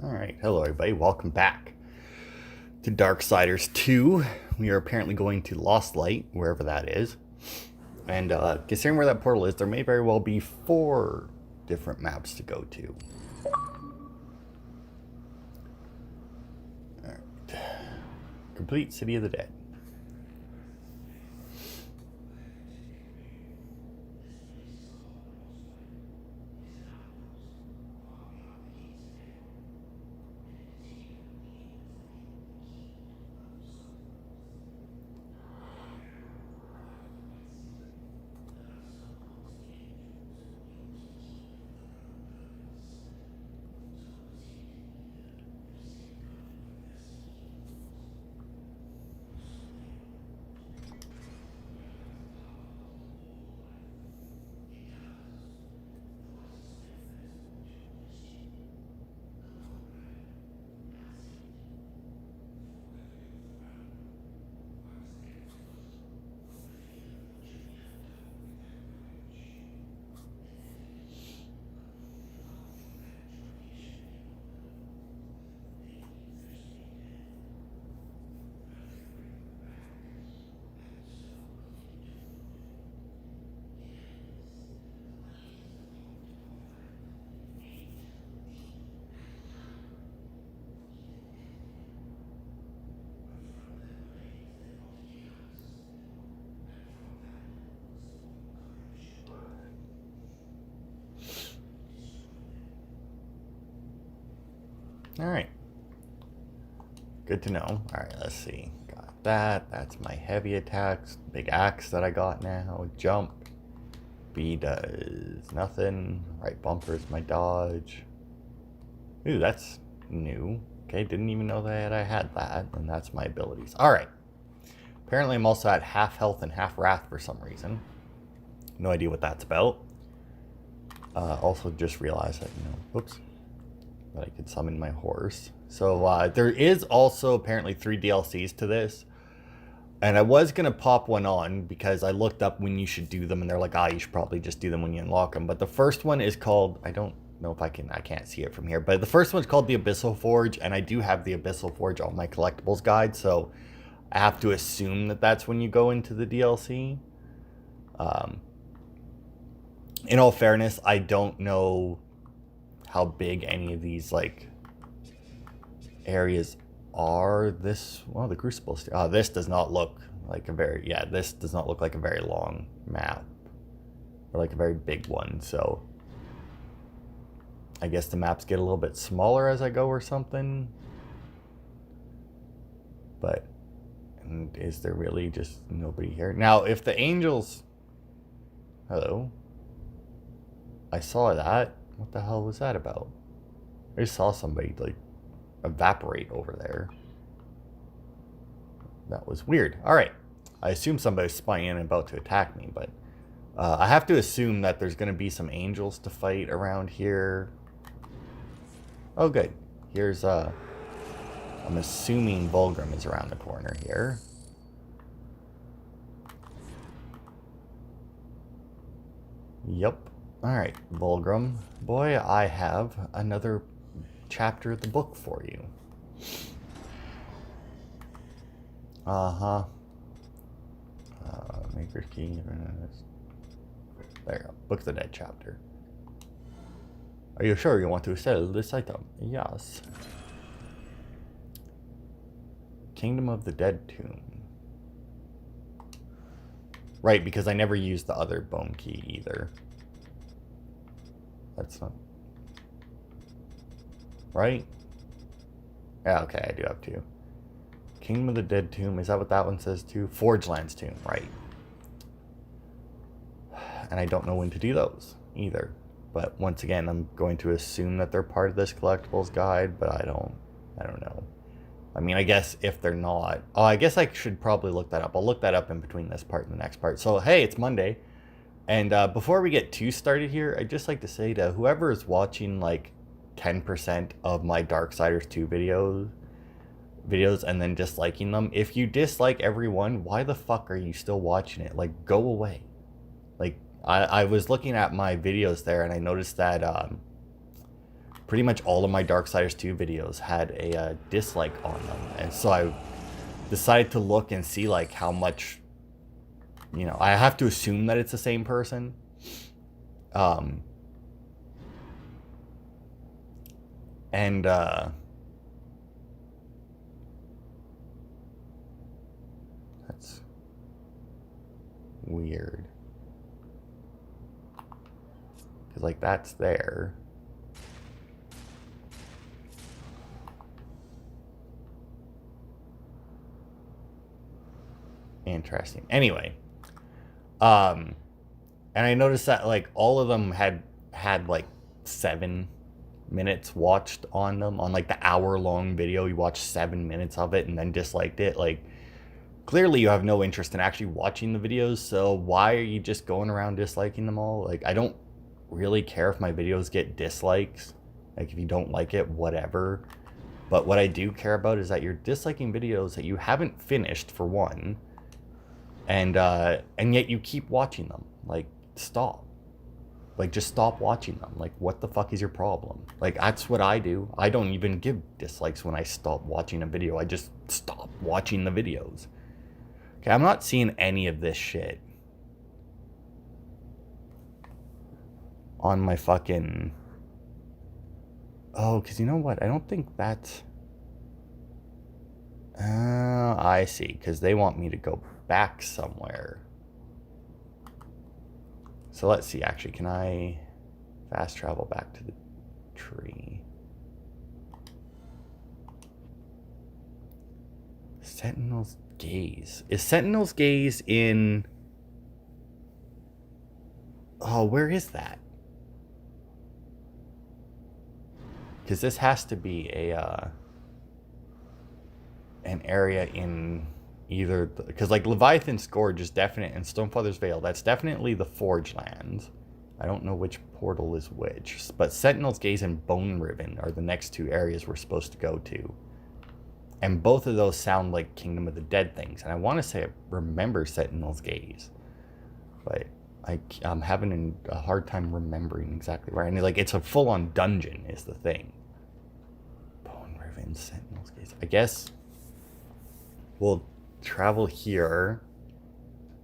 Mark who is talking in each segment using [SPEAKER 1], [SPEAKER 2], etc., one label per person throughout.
[SPEAKER 1] Alright, hello everybody, welcome back to Darksiders 2. We are apparently going to Lost Light, wherever that is. And considering where that portal is, there may very well be 4 different maps to go to. Alright. Complete City of the Dead. Alright. Good to know. Alright, let's see. Got that. That's my heavy attacks. Big axe that I got now. Jump. B does nothing. Right bumper is my dodge. Ooh, that's new. Okay, didn't even know that I had that. And that's my abilities. Alright. Apparently I'm also at half health and half wrath for some reason. No idea what that's about. Also just realized that, whoops. That I could summon my horse. So there is also apparently 3 DLCs to this. And I was going to pop one on because I looked up when you should do them. And they're like, you should probably just do them when you unlock them. But the first one is called, I don't know if I can't see it from here. But the first one's called the Abyssal Forge. And I do have the Abyssal Forge on my collectibles guide. So I have to assume that that's when you go into the DLC. In all fairness, I don't know how big any of these areas are. The Crucible. This does not look like this does not look like a very long map or like a very big one. So I guess the maps get a little bit smaller as I go or something. But is there really just nobody here now? If the angels, hello, I saw that. What the hell was that about? I just saw somebody evaporate over there. That was weird. Alright. I assume somebody's spying in and about to attack me, but I have to assume that there's going to be some angels to fight around here. Oh, good. Here's, I'm assuming Vulgrim is around the corner here. Yep. Alright, Vulgrim. Boy, I have another chapter of the book for you. Maker's Key. There you go. Book of the Dead chapter. Are you sure you want to sell this item? Yes. Kingdom of the Dead Tomb. Right, because I never used the other bone key either. That's not... Right? Yeah, okay, I do have 2. Kingdom of the Dead Tomb, is that what that one says too? Forgeland's Tomb, right. And I don't know when to do those either. But once again, I'm going to assume that they're part of this collectibles guide, but I don't know. I mean, I guess if they're not... Oh, I guess I should probably look that up. I'll look that up in between this part and the next part. So, hey, it's Monday. And before we get too started here, I'd just like to say to whoever is watching 10% of my Darksiders 2 videos and then disliking them, if you dislike every one, why the fuck are you still watching it? Go away. I was looking at my videos there and I noticed that pretty much all of my Darksiders 2 videos had a dislike on them. And so I decided to look and see like how much, you know, I have to assume that it's the same person. That's weird. Because, like, that's there. Interesting. Anyway. And I noticed that, like, all of them had like 7 minutes watched on them. On, like, the hour-long video, you watched 7 minutes of it and then disliked it. Like, clearly you have no interest in actually watching the videos, so why are you just going around disliking them all? Like, I don't really care if my videos get dislikes. Like, if you don't like it, whatever. But what I do care about is that you're disliking videos that you haven't finished, for one, and yet you keep watching them. Like, stop. Like, just stop watching them. Like, what the fuck is your problem? Like, that's what I do. I don't even give dislikes when I stop watching a video. I just stop watching the videos. Okay, I'm not seeing any of this shit on my fucking... Oh, because you know what? I don't think that's... I see. Because they want me to go back somewhere. So let's see. Actually, can I fast travel back to the tree? Sentinel's Gaze. Is Sentinel's Gaze in... Oh, where is that? Because this has to be a an area in either... Because, like, Leviathan's Gorge is definite, and Stonefather's Vale, that's definitely the Forge Lands. I don't know which portal is which. But Sentinel's Gaze and Boneriven are the next 2 areas we're supposed to go to. And both of those sound like Kingdom of the Dead things. And I want to say I remember Sentinel's Gaze. But I'm having a hard time remembering exactly where. And, like, it's a full-on dungeon is the thing. Boneriven, Sentinel's Gaze. I guess we'll travel here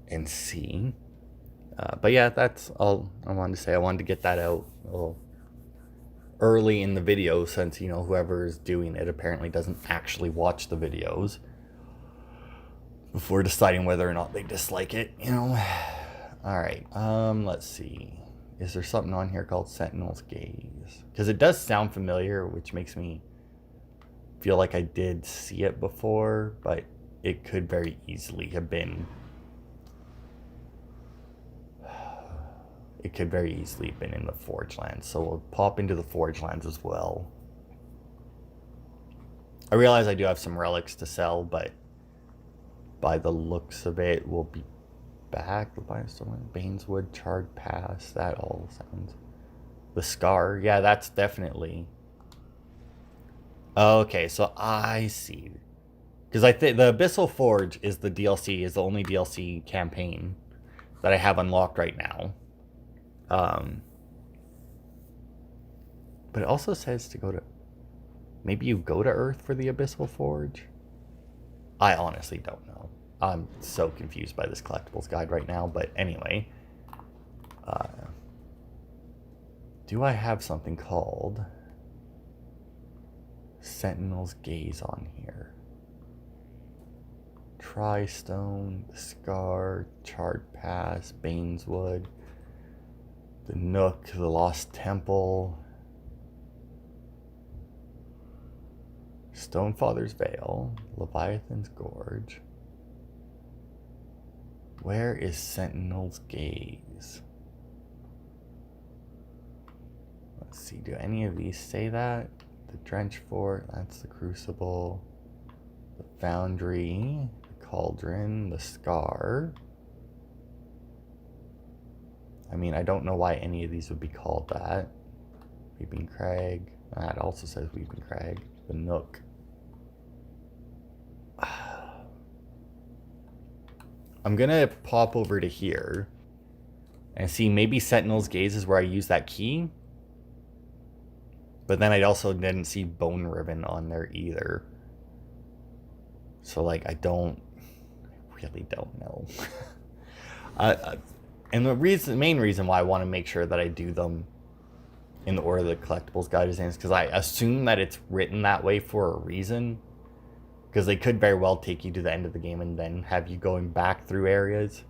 [SPEAKER 1] and see. But yeah, that's all I wanted to say. I wanted to get that out a little early in the video, since, you know, whoever is doing it apparently doesn't actually watch the videos before deciding whether or not they dislike it, you know. All right, let's see. Is there something on here called Sentinel's Gaze? Because it does sound familiar, which makes me feel like I did see it before, but it could very easily have been... It could very easily have been in the Forge Lands, so we'll pop into the Forge Lands as well. I realize I do have some relics to sell, but by the looks of it, we'll be back. Baineswood, Charred Pass, that all sounds... The Scar, yeah, that's definitely... Okay, so I see. Because I think the Abyssal Forge is the DLC, is the only DLC campaign that I have unlocked right now. But it also says to go to... Maybe you go to Earth for the Abyssal Forge? I honestly don't know. I'm so confused by this collectibles guide right now, but anyway. Do I have something called Sentinel's Gaze on here? Tristone, the Scar, Charred Pass, Baineswood, the Nook, the Lost Temple, Stonefather's Vale, Leviathan's Gorge. Where is Sentinel's Gaze? Let's see, do any of these say that? The Drench Fort, that's the Crucible, the Foundry, the Cauldron, the Scar. I mean, I don't know why any of these would be called that. Weeping Crag. That also says Weeping Crag. The Nook. I'm gonna pop over to here and see, maybe Sentinel's Gaze is where I use that key. But then I also didn't see Boneriven on there either. So, like, I really don't know. And the main reason why I want to make sure that I do them in the order the collectibles guide is because I assume that it's written that way for a reason. Because they could very well take you to the end of the game and then have you going back through areas.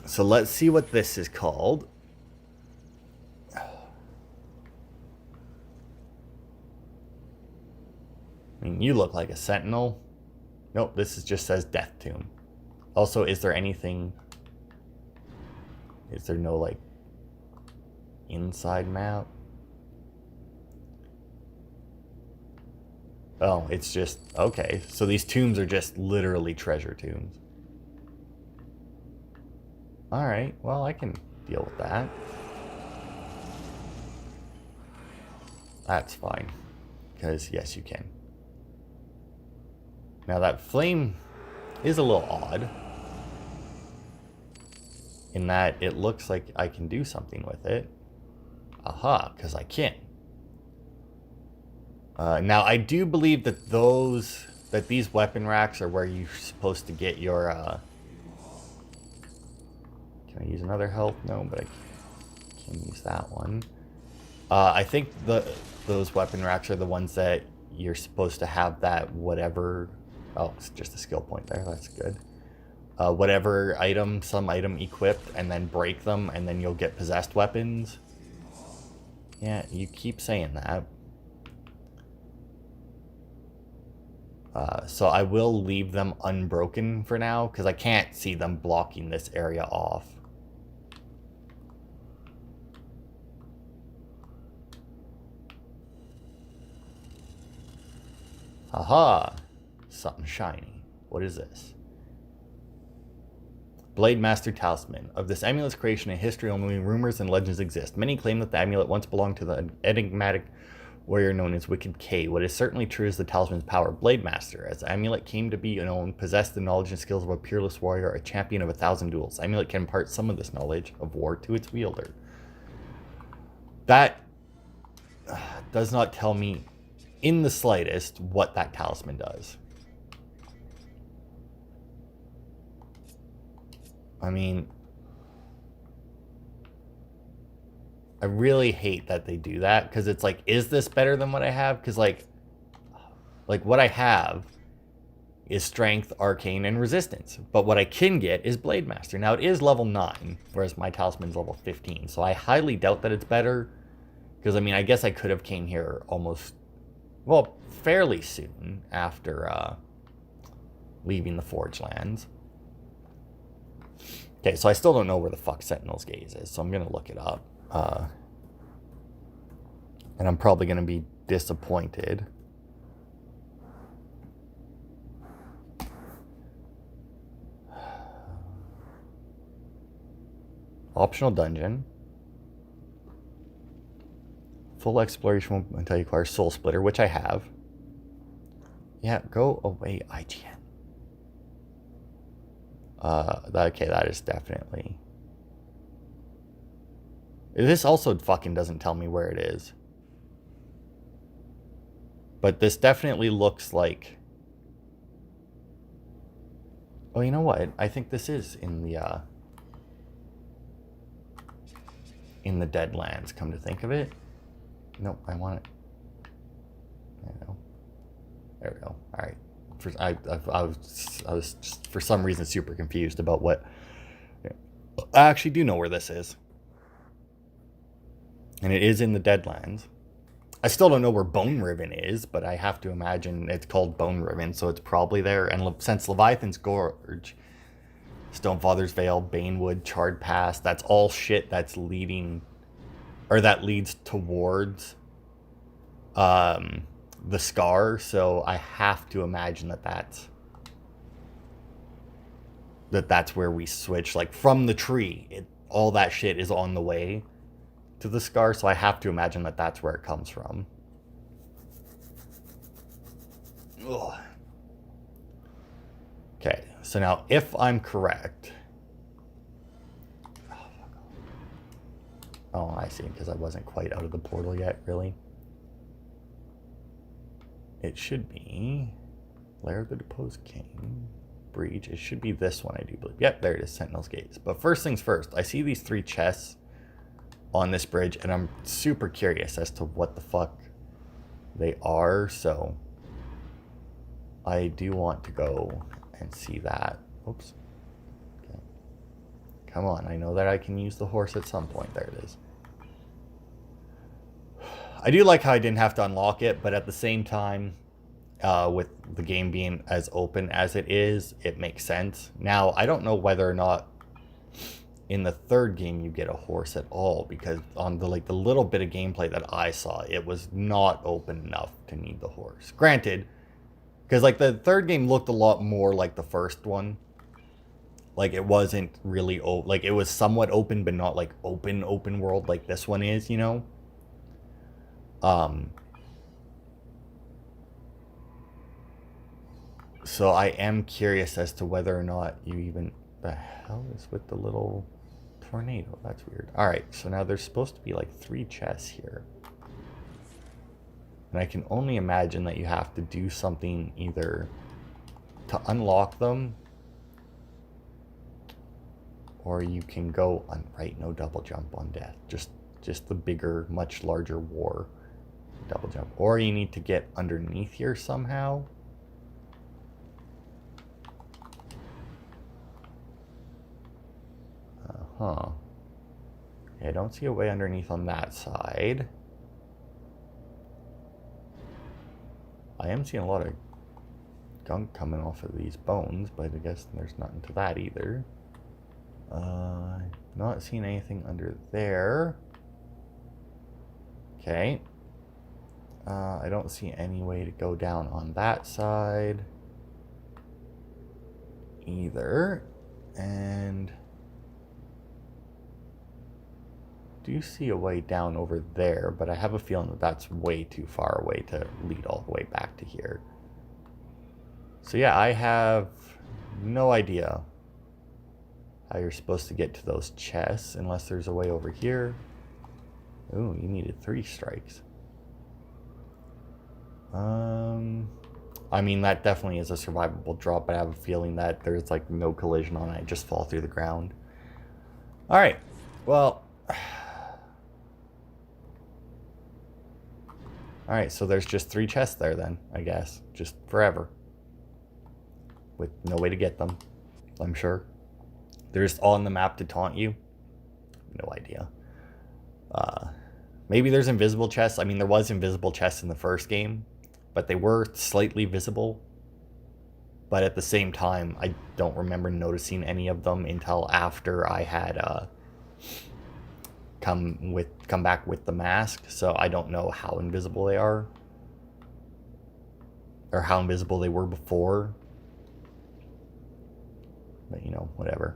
[SPEAKER 1] So let's see what this is called. I mean, you look like a sentinel. Nope, this just says Death Tomb. Also, is there anything... Is there no, like, inside map? Oh, it's just... Okay, so these tombs are just literally treasure tombs. Alright, well, I can deal with that. That's fine. Because, yes, you can. Now, that flame is a little odd. In that it looks like I can do something with it. Aha, because I can. Now, I do believe that these weapon racks are where you're supposed to get your... Can I use another health? No, but I can use that one. I think those weapon racks are the ones that you're supposed to have that whatever... Oh, it's just a skill point there. That's good. Whatever item, some item equipped, and then break them, and then you'll get possessed weapons. Yeah, you keep saying that. So I will leave them unbroken for now, because I can't see them blocking this area off. Aha! Something shiny. What is this? Blade Master Talisman. Of this amulet's creation and history, only rumors and legends exist. Many claim that the amulet once belonged to the enigmatic warrior known as Wicked K. What is certainly true is the talisman's power. Blade Master. As the amulet came to be known, possessed the knowledge and skills of a peerless warrior, a champion of 1,000 duels. The amulet can impart some of this knowledge of war to its wielder. That does not tell me in the slightest what that talisman does. I mean, I really hate that they do that, because it's like, is this better than what I have? Because like what I have is strength, arcane, and resistance. But what I can get is Blade Master. Now, it is level 9, whereas my talisman's level 15. So I highly doubt that it's better. Because, I mean, I guess I could have came here almost, well, fairly soon after leaving the Forge Lands. Okay, so I still don't know where the fuck Sentinel's Gaze is, so I'm going to look it up. And I'm probably going to be disappointed. Optional dungeon. Full exploration won't until you acquire Soul Splitter, which I have. Yeah, go away, IGN. Okay, that is definitely... This also fucking doesn't tell me where it is. But this definitely looks like... Oh, you know what? I think this is in the Deadlands, come to think of it. Nope, I want it. There we go. All right. I was just, for some reason, super confused about what... I actually do know where this is. And it is in the Deadlands. I still don't know where Boneriven is, but I have to imagine it's called Boneriven, so it's probably there. And since Leviathan's Gorge, Stonefather's Vale, Banewood, Charred Pass, that's all shit that's leading... Or that leads towards... the Scar, so I have to imagine that's where we switch. Like, from the tree, all that shit is on the way to the Scar, so I have to imagine that that's where it comes from. Ugh. Okay, so now if I'm correct... Oh, I see, because I wasn't quite out of the portal yet, really. It should be Lair of the Deposed King. Breach. It should be this one, I do believe. Yep, there it is, Sentinel's Gates. But first things first, I see these 3 chests on this bridge, and I'm super curious as to what the fuck they are, so I do want to go and see that. Oops. Okay. Come on, I know that I can use the horse at some point. There it is. I do like how I didn't have to unlock it, but at the same time, with the game being as open as it is, it makes sense. Now, I don't know whether or not in the 3rd game you get a horse at all, because on the little bit of gameplay that I saw, it was not open enough to need the horse. Granted, because like the 3rd game looked a lot more like the first one. Like it wasn't really like it was somewhat open, but not like open world like this one is, you know. So I am curious as to whether or not you even... The hell is with the little tornado? That's weird. Alright, so now there's supposed to be like 3 chests here. And I can only imagine that you have to do something either to unlock them, or you can go on... Right, no double jump on death. Just the bigger, much larger war double jump. Or you need to get underneath here somehow. Huh. Yeah, I don't see a way underneath on that side. I am seeing a lot of gunk coming off of these bones, but I guess there's nothing to that either. Not seeing anything under there. Okay. I don't see any way to go down on that side either. And do see a way down over there, but I have a feeling that that's way too far away to lead all the way back to here. So yeah, I have no idea how you're supposed to get to those chests unless there's a way over here. Ooh, you needed 3 strikes. I mean, that definitely is a survivable drop, but I have a feeling that there's like no collision on it. I just fall through the ground. All right, well... Alright, so there's just 3 chests there then, I guess. Just forever. With no way to get them, I'm sure. They're just all on the map to taunt you. No idea. Maybe there's invisible chests. I mean, there was invisible chests in the first game, but they were slightly visible. But at the same time, I don't remember noticing any of them until after I had... come back with the mask, so I don't know how invisible they are or how invisible they were before, but you know, whatever.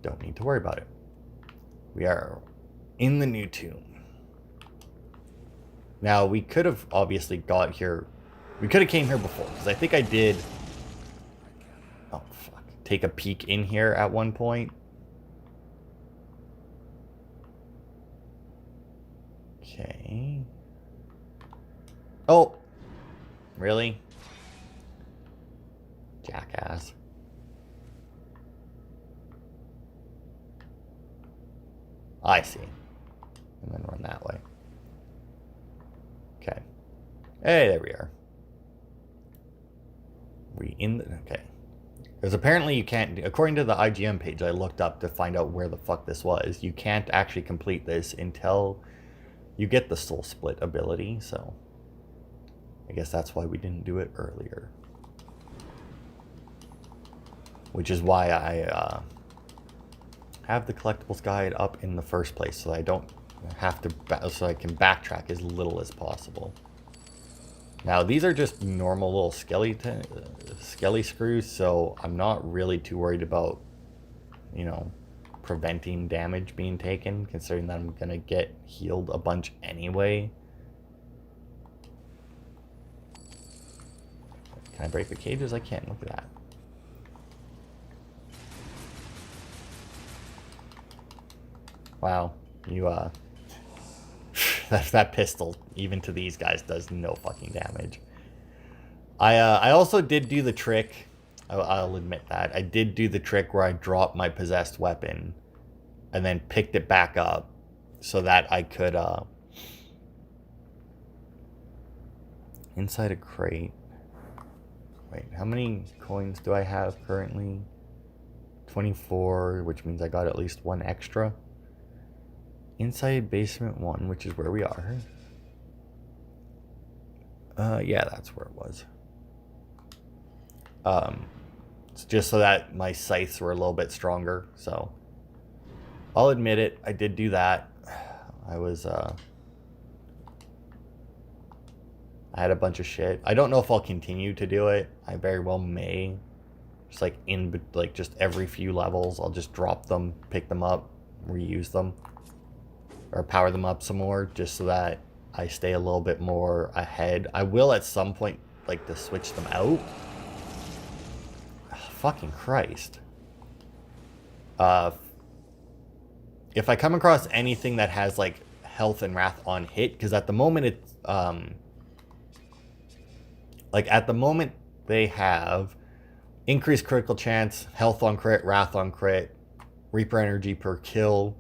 [SPEAKER 1] Don't need to worry about it. We are in the new tomb. Now we could have obviously got here, we could have came here before, because I think I did take a peek in here at one point. Okay. Oh! Really? Jackass. I see. And then run that way. Okay. Hey, there we are. We in the... Okay. Because apparently you can't... According to the IGN page I looked up to find out where the fuck this was, you can't actually complete this until you get the soul split ability, so... I guess that's why we didn't do it earlier. Which is why I have the collectibles guide up in the first place, so I don't have to, so I can backtrack as little as possible. Now these are just normal little skelly screws, so I'm not really too worried about, you know, preventing damage being taken, considering that I'm gonna get healed a bunch anyway. Can I break the cages? I can't. Look at that. Wow. You, that pistol, even to these guys, does no fucking damage. I also did do the trick. I'll admit that. I did do the trick where I dropped my possessed weapon and then picked it back up so that I could, inside a crate. Wait, how many coins do I have currently? 24, which means I got at least one extra. Inside basement 1, which is where we are. Yeah, that's where it was. It's just so that my scythes were a little bit stronger, so I'll admit it, I did do that. I had a bunch of shit. I don't know if I'll continue to do it. I very well may. Just like just every few levels, I'll just drop them, pick them up, reuse them, or power them up some more, just so that I stay a little bit more ahead. I will at some point like to switch them out. Oh, fucking Christ. If I come across anything that has like health and wrath on hit, because at the moment it's like at the moment they have increased critical chance, health on crit, wrath on crit, Reaper energy per kill,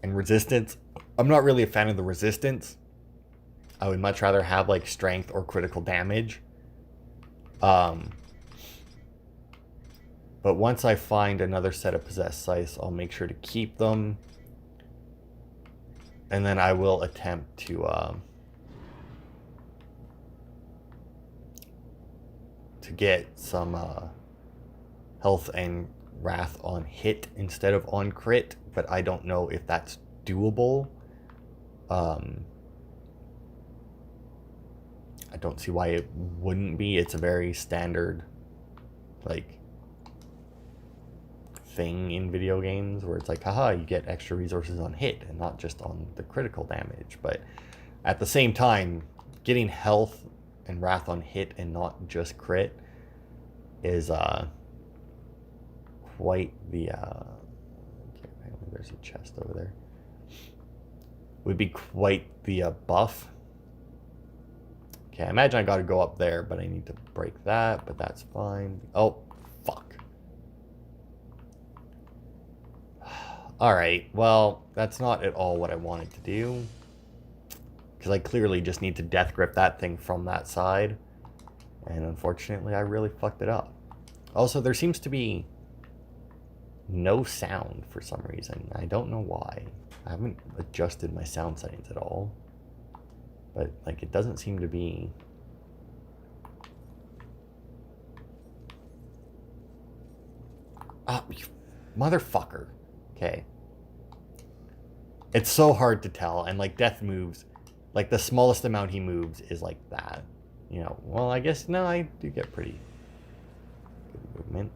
[SPEAKER 1] and resistance. I'm not really a fan of the resistance. I would much rather have like strength or critical damage. But once I find another set of possessed scythes, I'll make sure to keep them. And then I will attempt to get some health and wrath on hit instead of on crit, but I don't know if that's doable. I don't see why it wouldn't be. It's a very standard like thing in video games where it's like, haha, you get extra resources on hit and not just on the critical damage. But at the same time, getting health and wrath on hit and not just crit is quite the okay, there's a chest over there. Would be quite the buff. Okay, I imagine I gotta go up there, but I need to break that, but that's fine. Oh, fuck. Alright, well, that's not at all what I wanted to do. Because I clearly just need to death grip that thing from that side. And unfortunately, I really fucked it up. Also, there seems to be no sound for some reason. I don't know why. I haven't adjusted my sound settings at all. But, like, it doesn't seem to be... Ah, you motherfucker. Okay. It's so hard to tell. And, like, death moves... Like, the smallest amount he moves is like that. You know, well, I guess, no, I do get pretty good movement.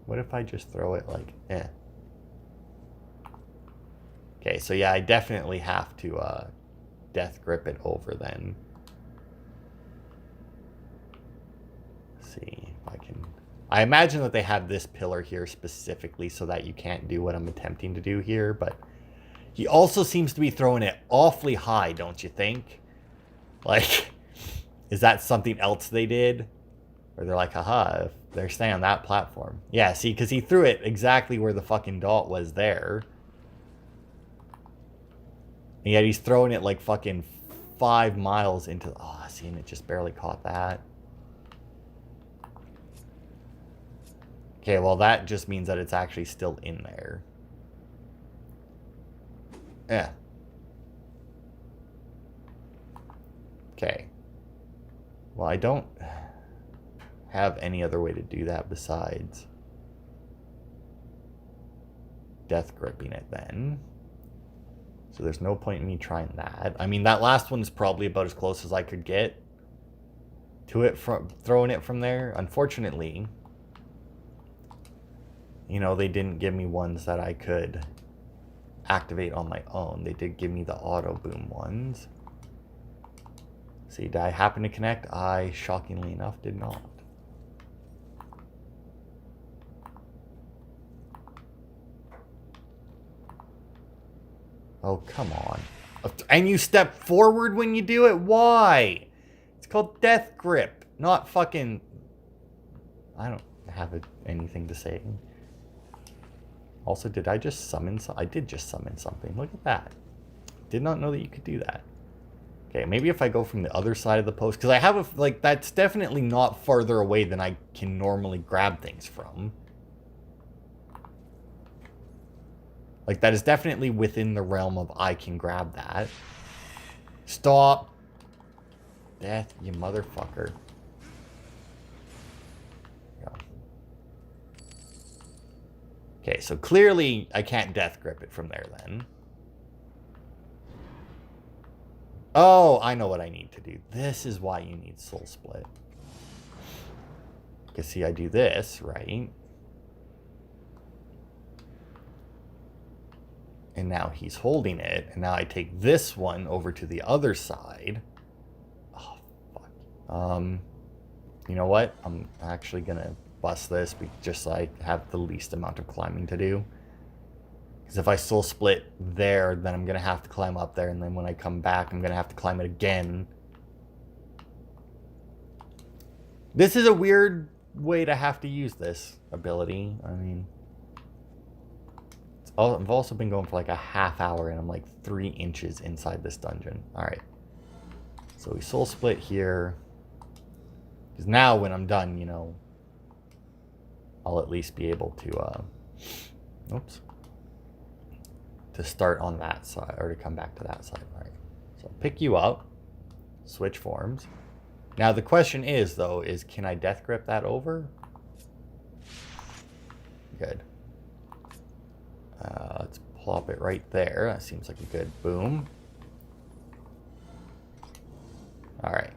[SPEAKER 1] What if I just throw it like, eh? Okay, so yeah, I definitely have to death grip it over then. Let's see if I can... I imagine that they have this pillar here specifically so that you can't do what I'm attempting to do here, but he also seems to be throwing it awfully high, don't you think? Like, is that something else they did? Or they're like, haha, if they're staying on that platform. Yeah, see, because he threw it exactly where the fucking dot was there. And yet he's throwing it like fucking 5 miles into... Oh, see, and it just barely caught that. Okay, well, that just means that it's actually still in there. Yeah. Okay. Well, I don't have any other way to do that besides death gripping it then. So there's no point in me trying that. I mean, that last one's probably about as close as I could get to it from throwing it from there. Unfortunately... You know, they didn't give me ones that I could activate on my own. They did give me the auto boom ones. See, did I happen to connect? I, shockingly enough, did not. Oh, come on. And you step forward when you do it? Why? It's called death grip, not fucking... I don't have anything to say. Also, did I just summon I did just summon something. Look at that. Did not know that you could do that. Okay, maybe if I go from the other side of the post, because I have a, like, that's definitely not farther away than I can normally grab things from. Like, that is definitely within the realm of I can grab that. Stop. Death, you motherfucker. Go. Okay, so clearly I can't death grip it from there then. Oh, I know what I need to do. This is why you need Soul Split. Because see, I do this, right? And now he's holding it. And now I take this one over to the other side. Oh, fuck. You know what? I'm actually going to bust this just so I have the least amount of climbing to do. Because if I Soul Split there, then I'm going to have to climb up there. And then when I come back, I'm going to have to climb it again. This is a weird way to have to use this ability. I mean, I've also been going for like a half hour and I'm like 3 inches inside this dungeon. Alright. So we Soul Split here. Because now when I'm done, you know, I'll at least be able to, oops. To start on that side, or to come back to that side. Alright. So pick you up. Switch forms. Now the question is, though, is can I death grip that over? Good. Let's plop it right there. That seems like a good boom. Alright.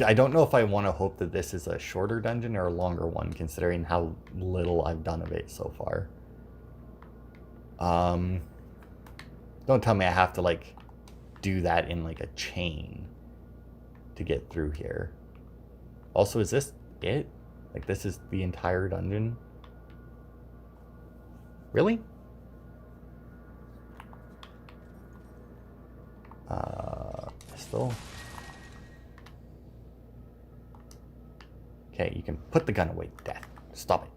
[SPEAKER 1] I don't know if I want to hope that this is a shorter dungeon or a longer one, considering how little I've done of it so far. Don't tell me I have to, like, do that in, like, a chain to get through here. Also, is this it? Like, this is the entire dungeon? Really? Pistol. Okay, you can put the gun away, Death. Stop it.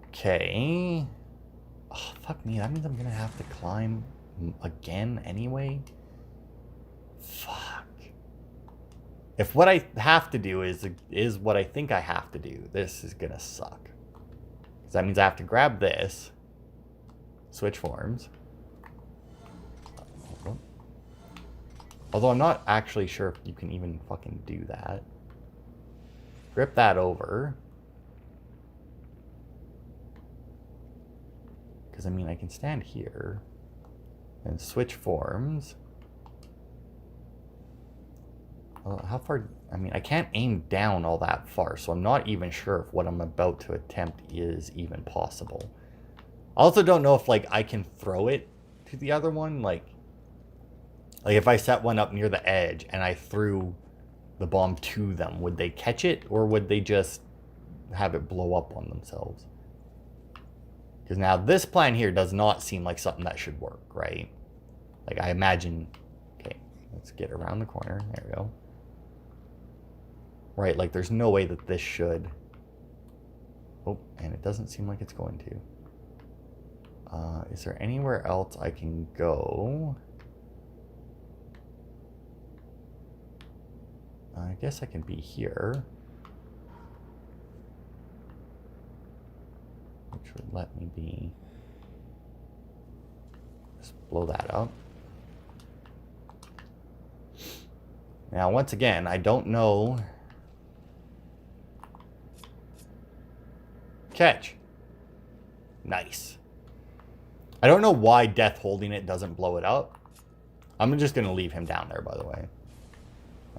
[SPEAKER 1] Okay. Oh, fuck me. That means I'm gonna have to climb again anyway. Fuck. If what I have to do is what I think I have to do, this is gonna suck. Because that means I have to grab this. Switch forms. Although I'm not actually sure if you can even fucking do that. Grip that over. Because, I mean, I can stand here and switch forms. How far? I mean, I can't aim down all that far, so I'm not even sure if what I'm about to attempt is even possible. I also don't know if, like, I can throw it to the other one, like if I set one up near the edge and I threw the bomb to them, would they catch it or would they just have it blow up on themselves? Because now this plan here does not seem like something that should work, right? Like I imagine, okay, let's get around the corner. There we go. Right, like there's no way that this should. Oh, and it doesn't seem like it's going to. Is there anywhere else I can go? I guess I can be here. Which would let me be... Just blow that up. Now, once again, I don't know... Catch. Nice. I don't know why Death holding it doesn't blow it up. I'm just going to leave him down there, by the way.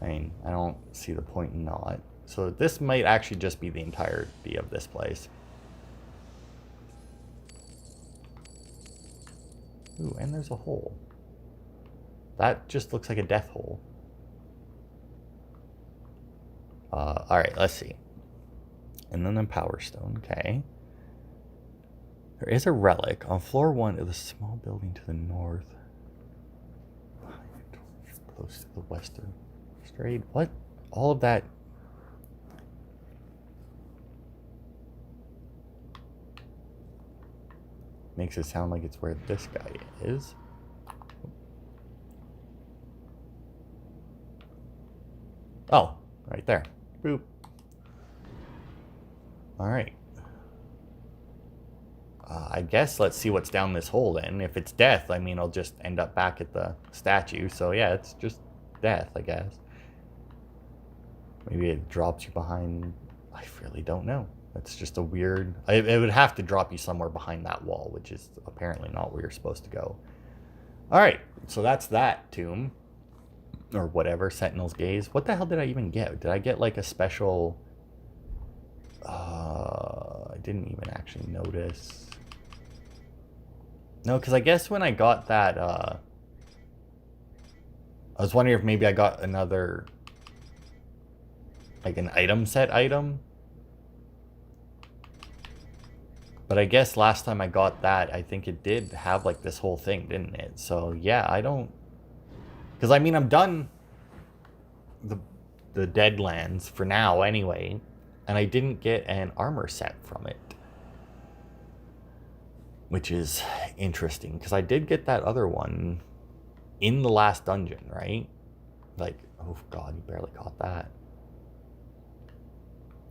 [SPEAKER 1] I mean, I don't see the point in not. So this might actually just be the entirety of this place. Ooh, and there's a hole. That just looks like a death hole. Alright, let's see. And then the Power Stone, okay. There is a relic on floor 1 of the small building to the north. Close to the western straight. What? All of that. Makes it sound like it's where this guy is. Oh, right there. Boop. Alright. I guess let's see what's down this hole then. If it's death, I mean, I'll just end up back at the statue. So yeah, it's just death, I guess. Maybe it drops you behind. I really don't know. That's just a weird... It would have to drop you somewhere behind that wall, which is apparently not where you're supposed to go. Alright, so that's that tomb. Or whatever, Sentinel's Gaze. What the hell did I even get? Did I get like a special... I didn't even actually notice. No, because I guess when I got that, I was wondering if maybe I got another, like an item set item. But I guess last time I got that, I think it did have like this whole thing, didn't it? So yeah, I don't... Because I mean, I'm done the Deadlands for now anyway. And I didn't get an armor set from it. Which is interesting, because I did get that other one in the last dungeon, right? Like, oh god, you barely caught that.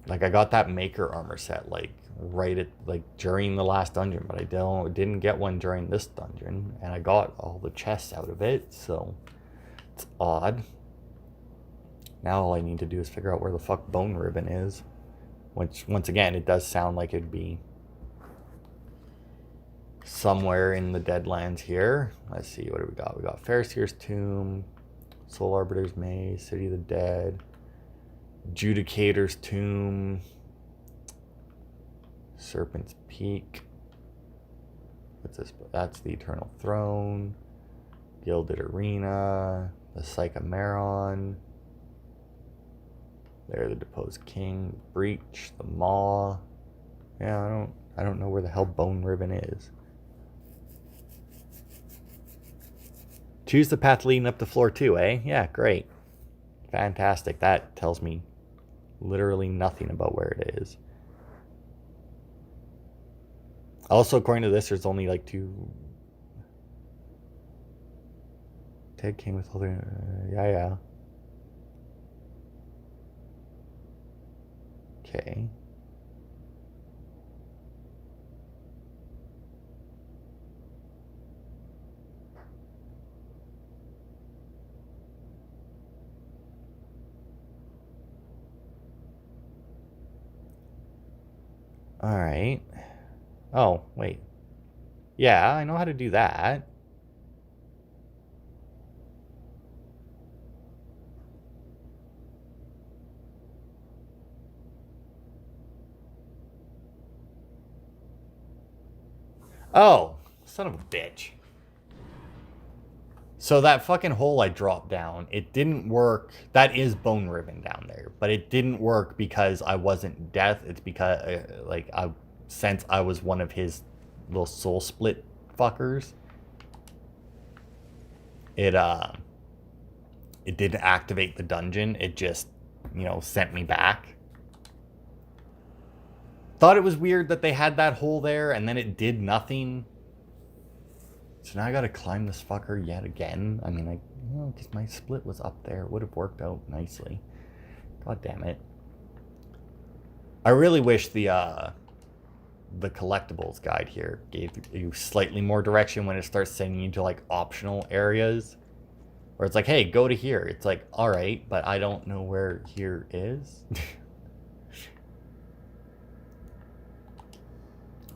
[SPEAKER 1] Like, I got that Maker armor set, like, right at, like, during the last dungeon, but I didn't get one during this dungeon, and I got all the chests out of it, so it's odd. Now all I need to do is figure out where the fuck Boneriven is. Which, once again, it does sound like it'd be somewhere in the Deadlands here. Let's see, what do we got? We got Fairseer's Tomb, Soul Arbiter's Maze, City of the Dead, Judicator's Tomb, Serpent's Peak. What's this? That's the Eternal Throne, Gilded Arena, the Sycammeron. There, the Deposed King, Breach, the Maw. Yeah, I don't know where the hell Boneriven is. Choose the path leading up to floor 2, eh? Yeah, great. Fantastic. That tells me literally nothing about where it is. Also, according to this, there's only like 2... Ted came with all the... yeah. Okay. All right. Oh, wait. Yeah, I know how to do that. Oh, son of a bitch. So that fucking hole I dropped down, it didn't work. That is Boneriven down there, but it didn't work because I wasn't death. It's because, since I was one of his little soul split fuckers, it didn't activate the dungeon. It just, sent me back. Thought it was weird that they had that hole there and then it did nothing. So now I gotta climb this fucker yet again. I mean, because my split was up there. It would have worked out nicely. God damn it. I really wish the collectibles guide here gave you slightly more direction when it starts sending you to like optional areas. Where it's like, hey, go to here. It's like, alright, but I don't know where here is.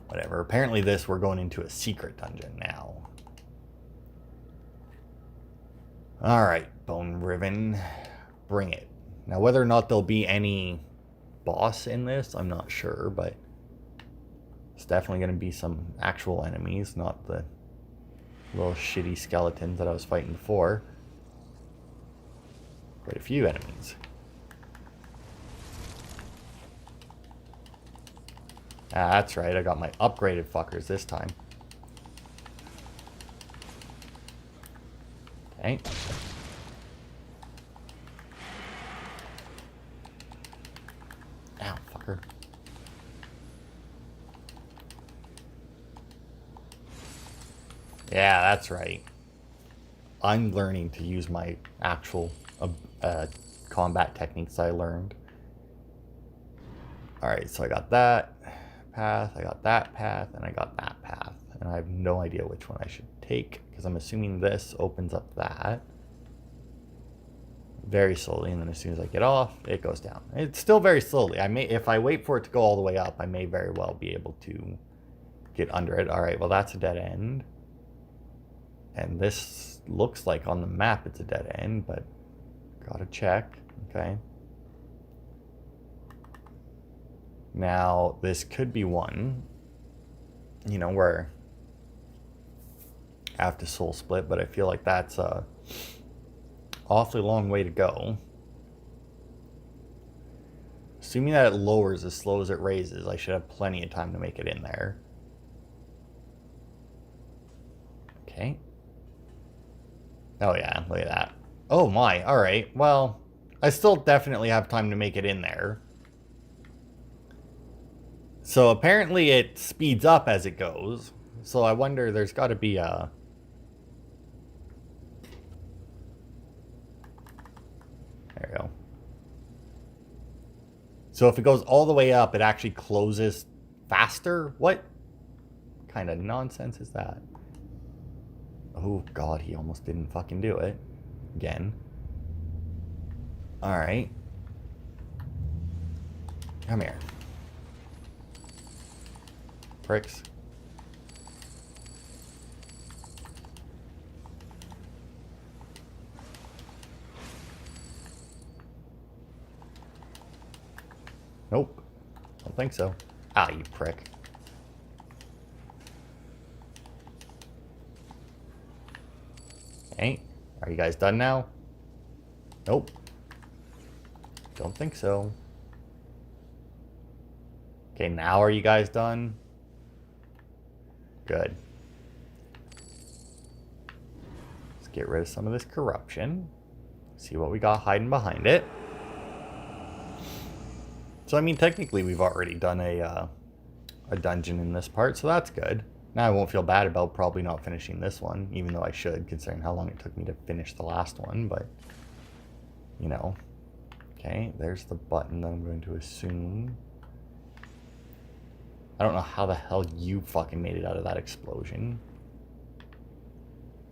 [SPEAKER 1] Whatever. Apparently we're going into a secret dungeon now. Alright, Boneriven. Bring it. Now, whether or not there'll be any boss in this, I'm not sure, but it's definitely going to be some actual enemies, not the little shitty skeletons that I was fighting before. Quite a few enemies. Ah, that's right. I got my upgraded fuckers this time. Okay. Ow, fucker. Yeah, that's right. I'm learning to use my actual combat techniques I learned. Alright, so I got that path, I got that path, and I got that path. And I have no idea which one I should take, because I'm assuming this opens up that. Very slowly, and then as soon as I get off, it goes down. It's still very slowly. If I wait for it to go all the way up, I may very well be able to get under it. Alright, well that's a dead end. And this looks like on the map it's a dead end, but gotta check. Okay. Now, this could be one, you know, where I have to soul split, but I feel like that's a awfully long way to go. Assuming that it lowers as slow as it raises, I should have plenty of time to make it in there. Okay. Oh yeah, look at that. Oh my, alright. Well, I still definitely have time to make it in there. So apparently it speeds up as it goes. So I wonder, there's got to be a... There we go. So if it goes all the way up, it actually closes faster? What kind of nonsense is that? Oh god, he almost didn't fucking do it. Again. Alright. Come here. Pricks. Nope. Don't think so. Ah, you prick. Okay. Are you guys done now? Nope. Don't think so. Okay, now are you guys done? Good. Let's get rid of some of this corruption. See what we got hiding behind it. So, I mean, technically we've already done a dungeon in this part, so that's good. Now I won't feel bad about probably not finishing this one, even though I should, considering how long it took me to finish the last one, but, you know. Okay, there's the button that I'm going to assume. I don't know how the hell you fucking made it out of that explosion.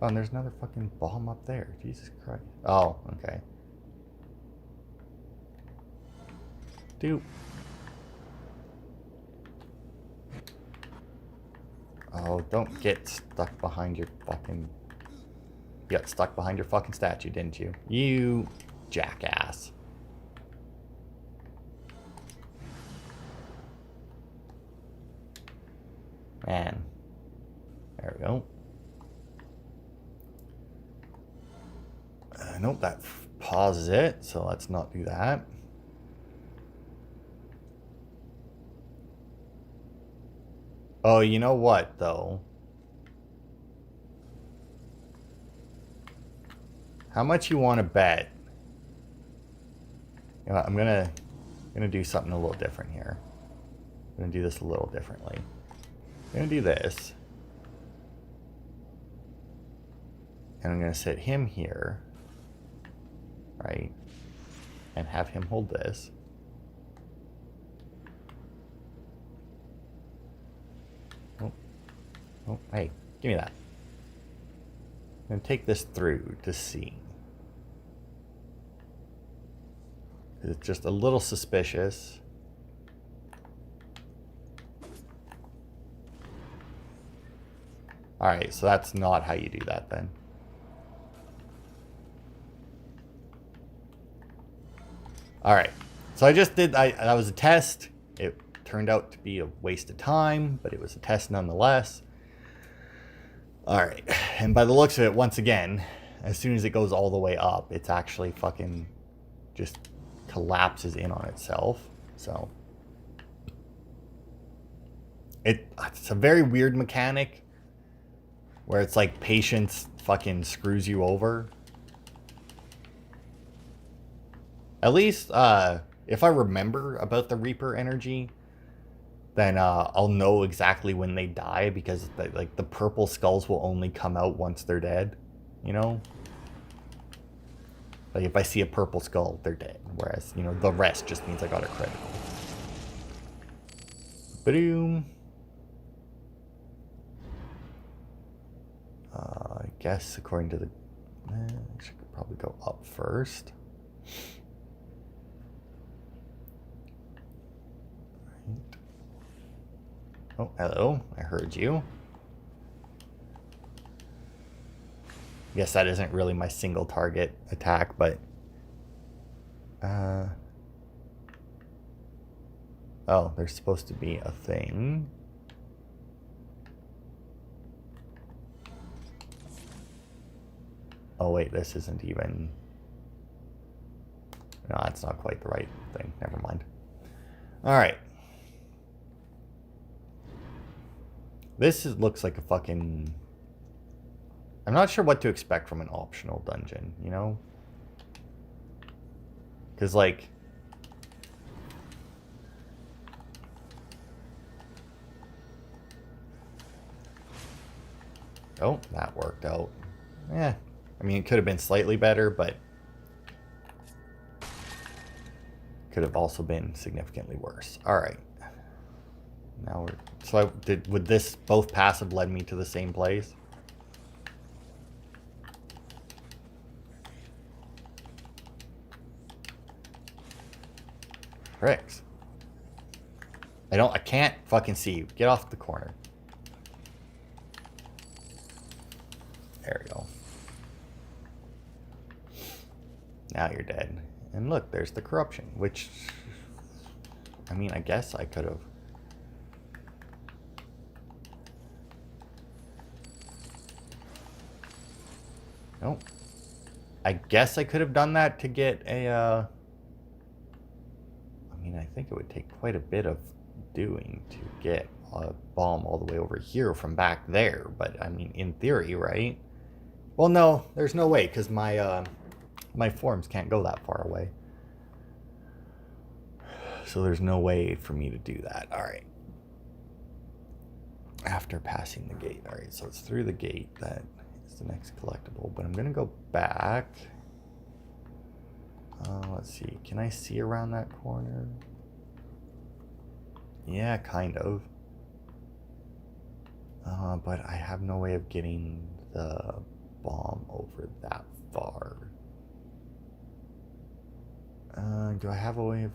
[SPEAKER 1] Oh, and there's another fucking bomb up there. Jesus Christ. Oh, okay. Dude. Oh, don't get stuck behind your fucking... You got stuck behind your fucking statue, didn't you? You jackass. Man. There we go. Nope, that pauses it, so let's not do that. Oh, you know what, though? How much you want to bet? You know, I'm gonna do something a little different here. I'm gonna do this a little differently. I'm gonna do this. And I'm gonna sit him here. Right? And have him hold this. Oh, oh, hey, give me that. I'm gonna take this through to see. It's just a little suspicious. Alright, so that's not how you do that then. Alright, so I just did, that was a test. It turned out to be a waste of time, but it was a test nonetheless. Alright, and by the looks of it, once again, as soon as it goes all the way up, it's actually fucking just collapses in on itself. So It's a very weird mechanic where it's like patience fucking screws you over. At least, if I remember about the Reaper energy, then I'll know exactly when they die, because like the purple skulls will only come out once they're dead, you know? Like if I see a purple skull, they're dead. Whereas, you know, the rest just means I got a critical. Boom. I guess according to the... I should probably go up first. Right. Oh, hello. I heard you. Guess that isn't really my single target attack, but... Oh, there's supposed to be a thing. Oh wait, this isn't even... No, it's not quite the right thing. Never mind. Alright. This looks like a fucking... I'm not sure what to expect from an optional dungeon, you know? Because, like... Oh, that worked out. Yeah. I mean, it could have been slightly better, but... could have also been significantly worse. Alright. Now we're... So would this both passive led me to the same place? Pricks. I can't fucking see you. Get off the corner. There we go. Now you're dead. And look, there's the corruption, which... I mean, I guess I could have... Nope. I guess I could have done that to get a... I mean, I think it would take quite a bit of doing to get a bomb all the way over here from back there. But, I mean, in theory, right? Well, no, there's no way, because my forms can't go that far away. So there's no way for me to do that. Alright. After passing the gate. Alright, so it's through the gate that is the next collectible. But I'm going to go back. Let's see. Can I see around that corner? Yeah, kind of. But I have no way of getting the bomb over that far. Do I have a way of...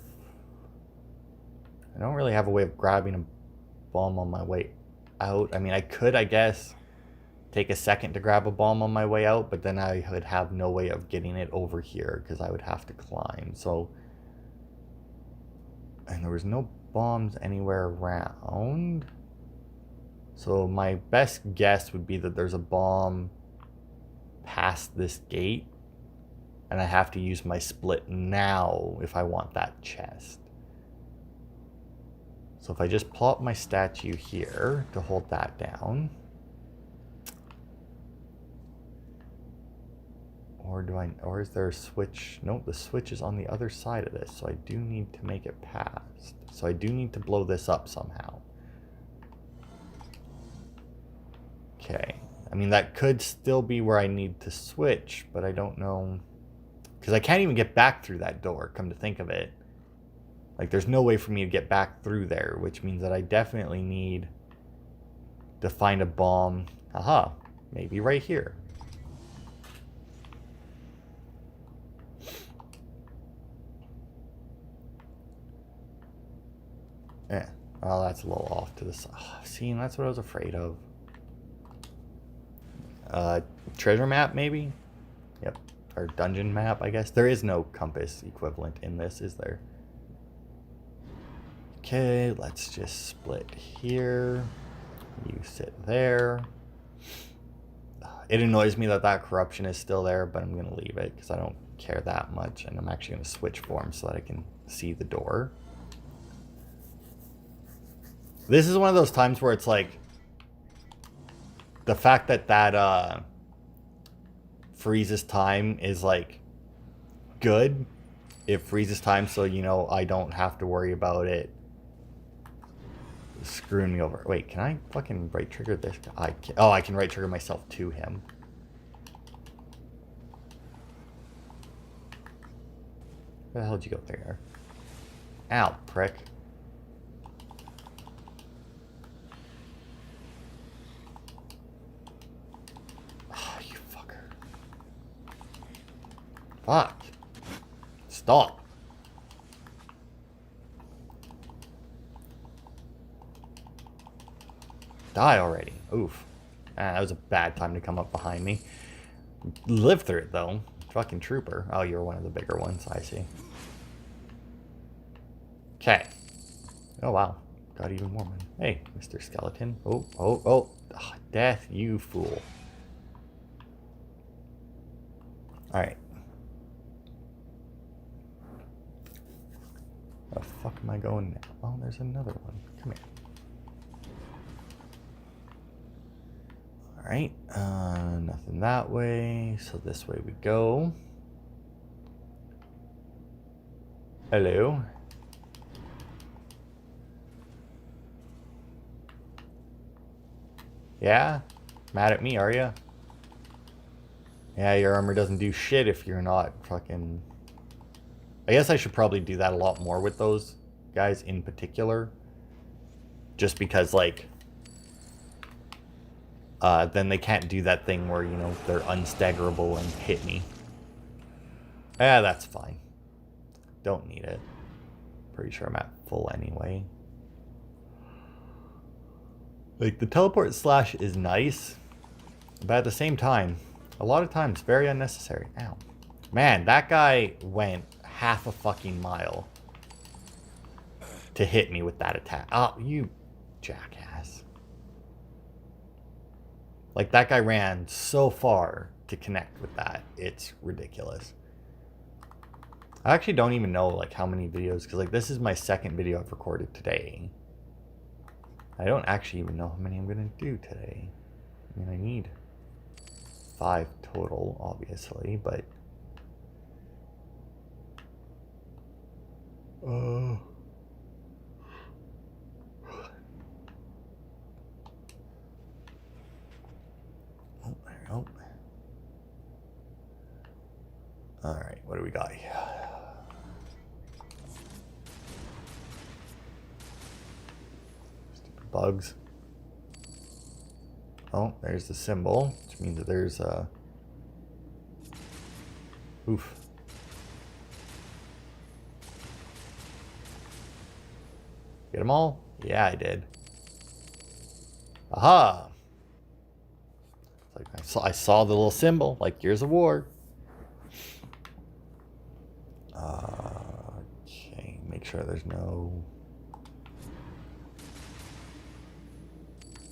[SPEAKER 1] I don't really have a way of grabbing a bomb on my way out. I mean, I could, I guess, take a second to grab a bomb on my way out, but then I would have no way of getting it over here because I would have to climb. So, and there was no bombs anywhere around. So my best guess would be that there's a bomb past this gate, and I have to use my split now if I want that chest. So if I just plop my statue here to hold that down. Or is there a switch? Nope, the switch is on the other side of this, so I do need to make it past. So I do need to blow this up somehow. Okay. I mean, that could still be where I need to switch, but I don't know. Because I can't even get back through that door, come to think of it. Like, there's no way for me to get back through there, which means that I definitely need to find a bomb. Aha, maybe right here. Oh, that's a little off to the side. Oh, see, that's what I was afraid of. Treasure map, maybe? Yep. Or dungeon map, I guess. There is no compass equivalent in this, is there? Okay, let's just split here. You sit there. It annoys me that that corruption is still there, but I'm going to leave it because I don't care that much. And I'm actually going to switch forms so that I can see the door. This is one of those times where it's like the fact that freezes time is like good. It freezes time so, you know, I don't have to worry about it screwing me over. Wait, can I fucking right trigger this guy? Oh, I can right trigger myself to him. Where the hell did you go there? Ow, prick. Oh, you fucker. Fuck. Stop. Die already. Oof. That was a bad time to come up behind me. Lived through it, though. Fucking trooper. Oh, you're one of the bigger ones. I see. Okay. Oh, wow. Got even more money. Hey, Mr. Skeleton. Oh. Oh, death, you fool. Alright. Where the fuck am I going now? Oh, there's another one. Come here. Alright. Nothing that way. So this way we go. Hello. Yeah? Mad at me, are ya? Yeah, your armor doesn't do shit if you're not fucking... I guess I should probably do that a lot more with those guys in particular. Just because, like... then they can't do that thing where, you know, they're unstaggerable and hit me. Yeah, that's fine. Don't need it. Pretty sure I'm at full anyway. Like, the teleport slash is nice, but at the same time, a lot of times, very unnecessary. Ow. Man, that guy went half a fucking mile to hit me with that attack. Oh, you jackass. Like, that guy ran so far to connect with that. It's ridiculous. I actually don't even know, like, how many videos, because, like, this is my second video I've recorded today. I don't actually even know how many I'm going to do today. I mean, I need 5 total, obviously, but... Oh, there we go. Alright, what do we got here? Stupid bugs. Oh, there's the symbol, which means that there's a... Oof. Get them all? Yeah, I did. Aha! Like I saw the little symbol, like Gears of War. Okay, make sure there's no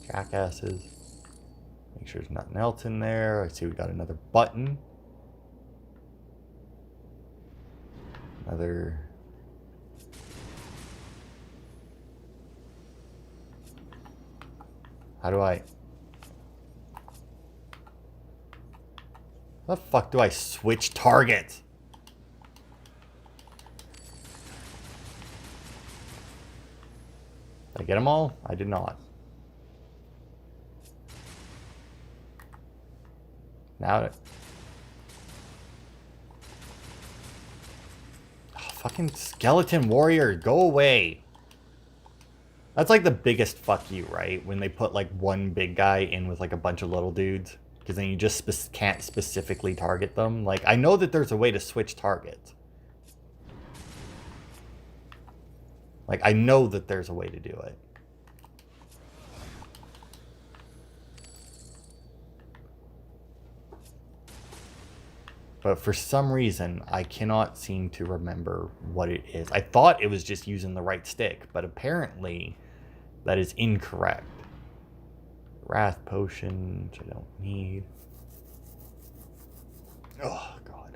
[SPEAKER 1] jackasses. Make sure there's nothing else in there. I see we got another button. Another... How do I... How the fuck do I switch targets? Did I get them all? I did not. Now it... Oh, fucking skeleton warrior, go away. That's like the biggest fuck you, right? When they put like one big guy in with like a bunch of little dudes. Because then you just can't specifically target them. Like, I know that there's a way to switch targets. Like, I know that there's a way to do it. But for some reason, I cannot seem to remember what it is. I thought it was just using the right stick, but apparently that is incorrect. Wrath potion, which I don't need. Oh, God.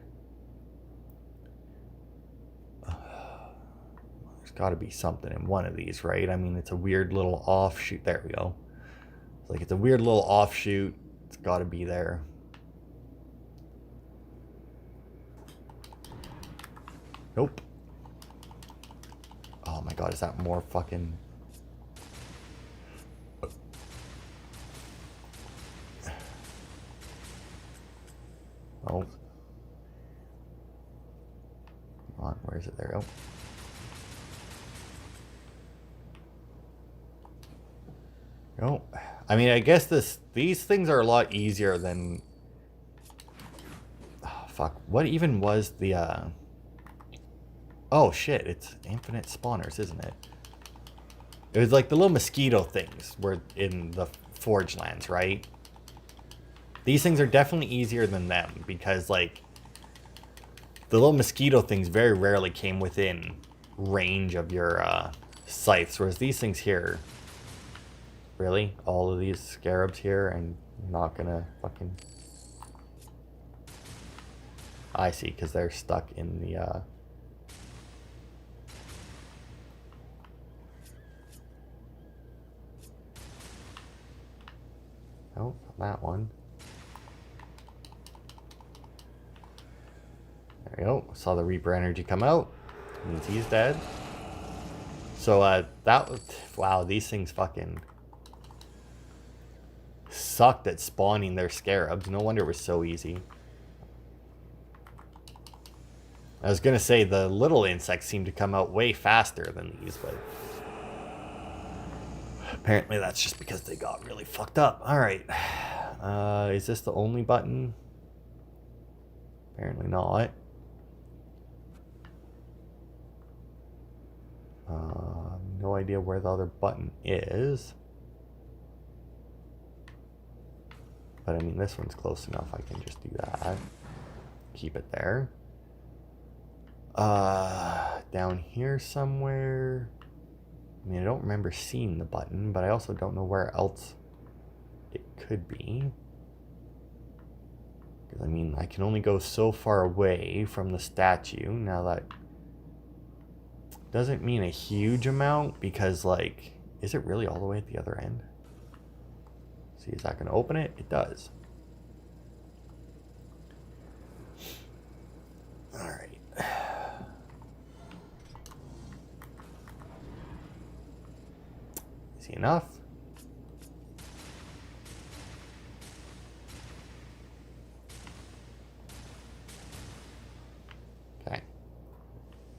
[SPEAKER 1] There's got to be something in one of these, right? I mean, it's a weird little offshoot. There we go. Like, it's a weird little offshoot. It's got to be there. Nope. Oh my god, is that more fucking... Oh. Come on, where is it? There we go. No. I mean, I guess these things are a lot easier than... Oh, fuck. What even was the, Oh, shit. It's infinite spawners, isn't it? It was like the little mosquito things were in the Forge lands, right? These things are definitely easier than them because, like, the little mosquito things very rarely came within range of your scythes, whereas these things here... Really? All of these scarabs here and not gonna fucking... I see, because they're stuck in the... Oh, that one. There we go. Saw the Reaper energy come out. Means he's dead. So, that was... Wow, these things fucking... sucked at spawning their scarabs. No wonder it was so easy. I was gonna say the little insects seem to come out way faster than these, but apparently that's just because they got really fucked up. Alright. Is this the only button? Apparently not. No idea where the other button is. But I mean, this one's close enough. I can just do that. Keep it there. Down here somewhere. I mean, I don't remember seeing the button, but I also don't know where else it could be. Because, I mean, I can only go so far away from the statue. Now that doesn't mean a huge amount because, like, is it really all the way at the other end? See, is that going to open it? It does. Alright. Easy enough. Okay.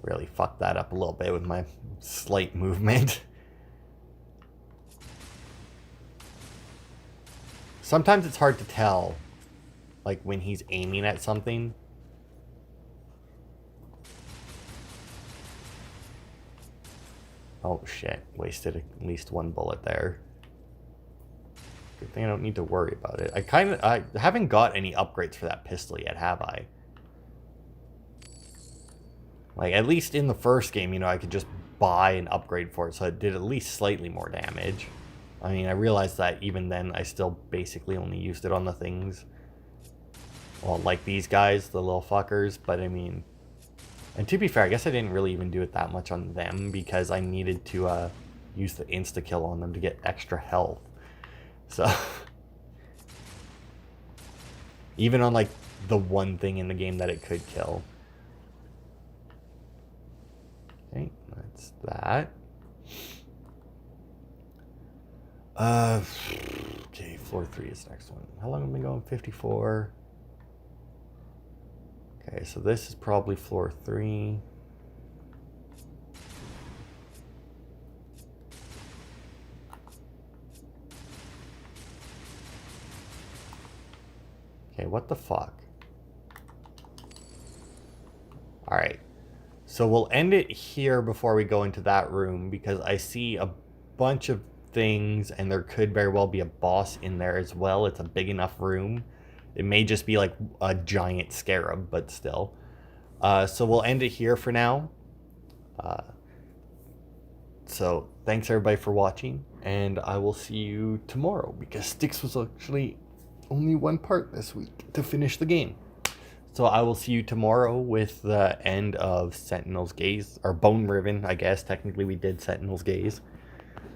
[SPEAKER 1] Really fucked that up a little bit with my slight movement. Sometimes it's hard to tell, like, when he's aiming at something. Oh, shit. Wasted at least one bullet there. Good thing I don't need to worry about it. I haven't got any upgrades for that pistol yet, have I? Like, at least in the first game, you know, I could just buy an upgrade for it, so it did at least slightly more damage. I mean, I realized that even then, I still basically only used it on the things. Well, like these guys, the little fuckers, but I mean... And to be fair, I guess I didn't really even do it that much on them because I needed to use the insta-kill on them to get extra health. So... even on, like, the one thing in the game that it could kill. Okay, that's that. Okay, floor 3 is the next one. How long have we been going? 54. Okay, so this is probably floor 3. Okay, what the fuck? Alright. So we'll end it here before we go into that room because I see a bunch of things and there could very well be a boss in there as well. It's a big enough room. It may just be like a giant scarab, but still. So we'll end it here for now. So thanks everybody for watching, and I will see you tomorrow because Styx was actually only one part this week to finish the game. So I will see you tomorrow with the end of Sentinel's Gaze, or Boneriven, I guess. Technically we did Sentinel's Gaze.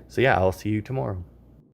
[SPEAKER 1] So yeah, I'll see you tomorrow.